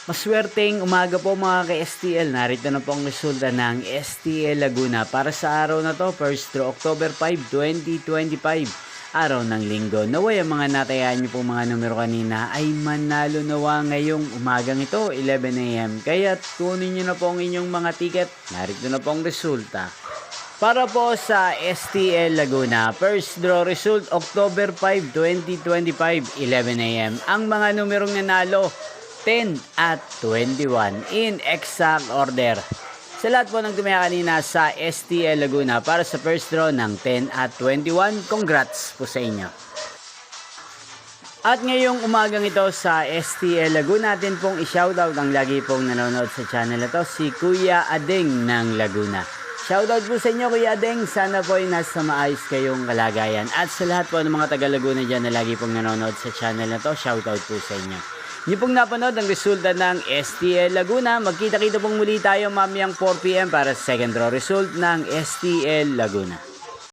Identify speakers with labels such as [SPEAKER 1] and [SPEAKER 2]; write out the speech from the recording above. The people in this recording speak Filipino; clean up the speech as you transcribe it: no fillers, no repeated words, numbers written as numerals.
[SPEAKER 1] Maswerteng umaga po mga ka-STL. Narito na po ang resulta ng STL Laguna para sa araw na to, 1st through October 5, 2025. Araw ng linggo. Naway ang mga natayaan nyo po mga numero kanina ay manalo nawa ngayong umagang ito, 11 AM. Kaya kunin nyo na po ang inyong mga ticket. Narito na po ang resulta. Para po sa STL Laguna, first draw result October 5, 2025, 11 AM. Ang mga numerong nanalo, 10 at 21 in exact order. Sa lahat po ng tumaya kanina sa STL Laguna para sa first draw ng 10 at 21, congrats po sa inyo. At ngayong umagang ito sa STL Laguna, natin pong i-shoutout ang lagi pong nanonood sa channel na to, si Kuya Adeng ng Laguna. Shoutout po sa inyo Kuya Adeng, sana po ay nasa maayos kayong kalagayan. At sa lahat po ng mga taga Laguna dyan na lagi pong nanonood sa channel na to, shoutout po sa inyo. Niyo pong napanood ang resulta ng STL Laguna. Magkita-kita pong muli tayo mamayang 4 PM para sa second draw result ng STL Laguna.